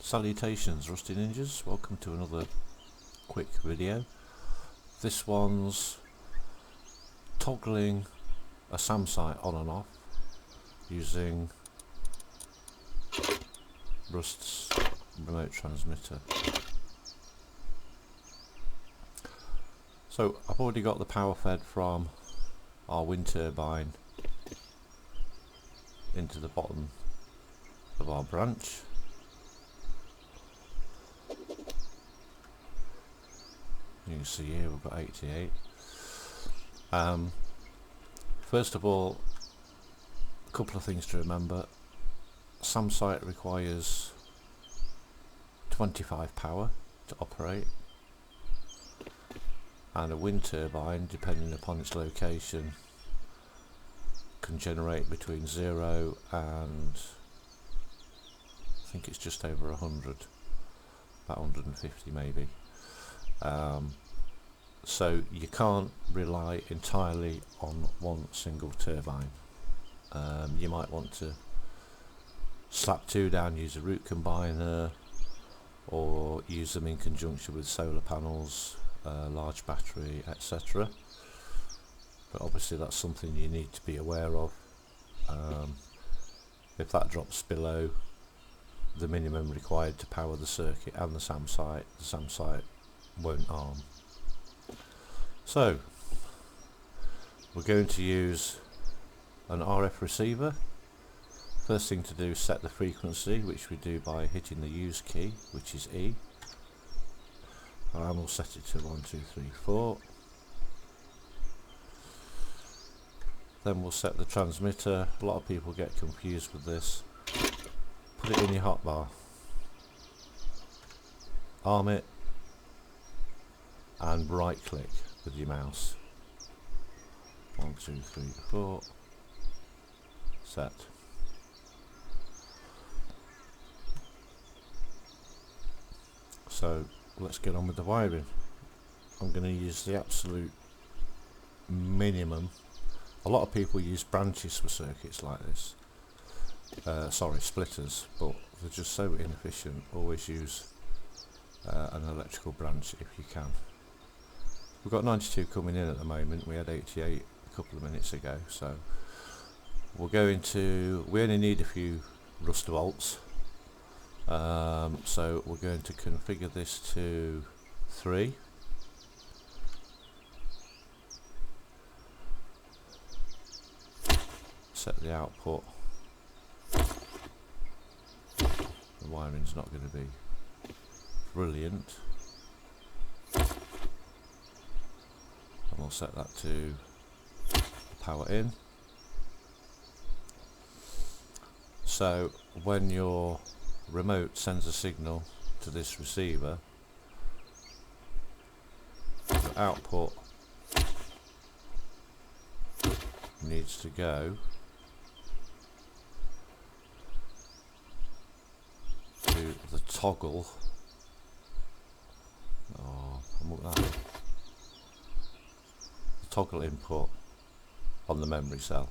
Salutations Rusty Ninjas, welcome to another quick video. This one's toggling a SAM site on and off using Rust's remote transmitter. So I've already got the power fed from our wind turbine into the bottom of our branch. You can see here we've got 88. First of all, a couple of things to remember. SAM site requires 25 power to operate, and a wind turbine, depending upon its location, can generate between 0 and I think it's just over 100, about 150 maybe. So you can't rely entirely on one single turbine. You might want to slap two down, use a root combiner, or use them in conjunction with solar panels, large battery, etc. But obviously that's something you need to be aware of. If that drops below the minimum required to power the circuit and the SAM site won't arm. So we're going to use an RF receiver. First thing to do is set the frequency, which we do by hitting the use key, which is E, and we'll set it to 1, 2, 3, 4. Then we'll set the transmitter. A lot of people get confused with this. Put it in your hotbar, arm it, and right click with your mouse. 1, 2, 3, 4. Set. So let's get on with the wiring. I'm going to use the absolute minimum. A lot of people use branches for circuits like this. Sorry, splitters, but they're just so inefficient. Always use an electrical branch if you can. We've got 92 coming in at the moment. We had 88 a couple of minutes ago, so we'll go into, we only need a few Rust volts, so we're going to configure this to 3. Set the output. The wiring's not going to be brilliant. And we'll set that to power in. So when your remote sends a signal to this receiver, your output needs to go to the toggle. Toggle input on the memory cell.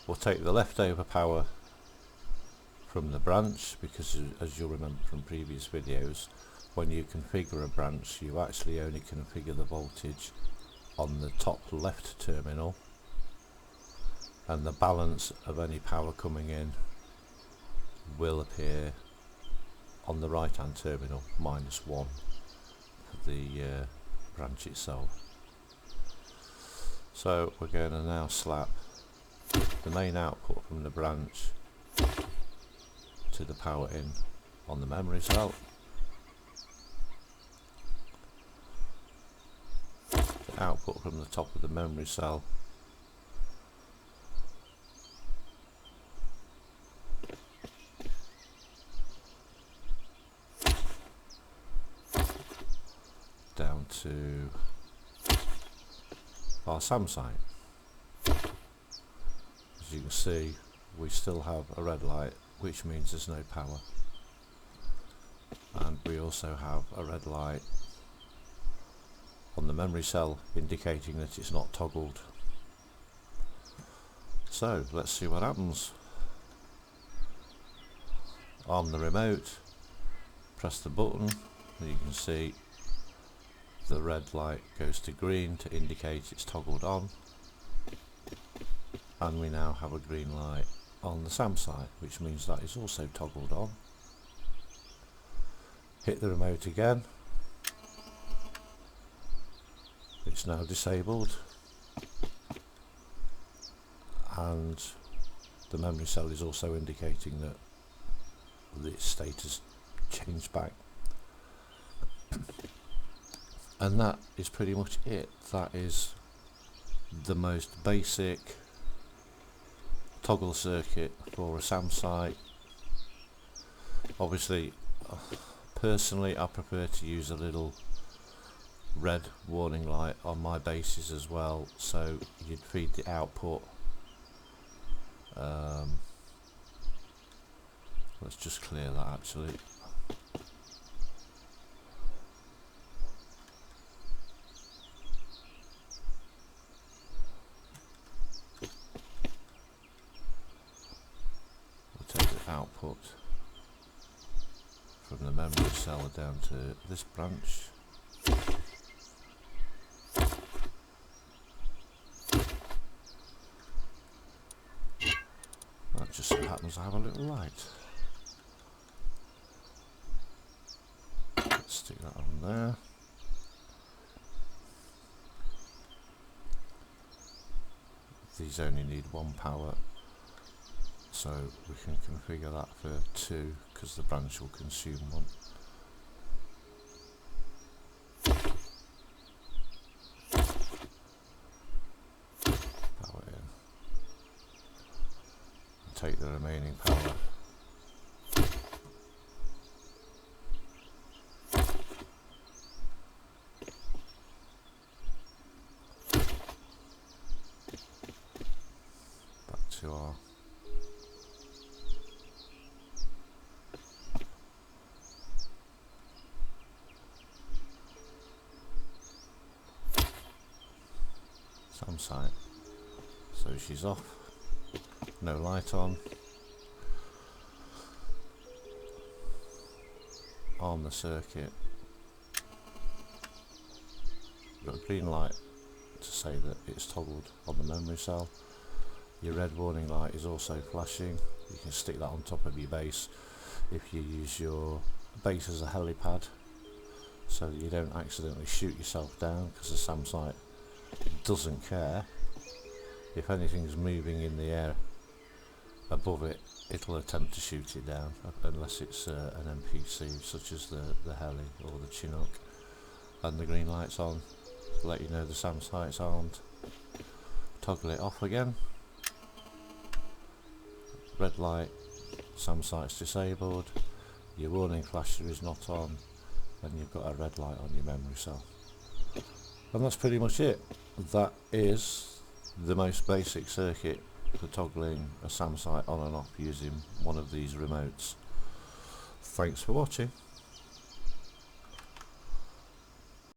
We'll take the leftover power from the branch, because as you'll remember from previous videos, when you configure a branch you actually only configure the voltage on the top left terminal, and the balance of any power coming in will appear on the right hand terminal, -1 for the branch itself. So we're going to now slap the main output from the branch to the power in on the memory cell. The output from the top of the memory cell down to our SAM site. As you can see, we still have a red light, which means there's no power, and we also have a red light on the memory cell indicating that it's not toggled. So let's see what happens. On the remote, press the button and you can see the red light goes to green to indicate it's toggled on, and we now have a green light on the SAM site, which means that is also toggled on. Hit the remote again, it's now disabled, and the memory cell is also indicating that the state has changed back. And that is pretty much it. That is the most basic toggle circuit for a SAM site. Obviously, personally I prefer to use a little red warning light on my bases as well, so you'd feed the output. Let's just clear that actually. Output from the memory cell down to this branch. That just so happens to have a little light. Let's stick that on there. These only need 1 power, so we can configure that for 2 because the branch will consume 1. Power in. And take the remaining power. Back to our SAM site. So she's off, no light on. On the circuit, you've got a green light to say that it's toggled on the memory cell. Your red warning light is also flashing. You can stick that on top of your base if you use your base as a helipad, so that you don't accidentally shoot yourself down, because the SAM site doesn't care. If anything's moving in the air above it, it'll attempt to shoot it down, unless it's an NPC such as the heli or the Chinook. And the green light's on to let you know the SAM site's armed. Toggle it off again. Red light, SAM site's disabled, your warning flasher is not on, and you've got a red light on your memory cell. And that's pretty much it. That is the most basic circuit for toggling a SAM site on and off using one of these remotes. Thanks for watching.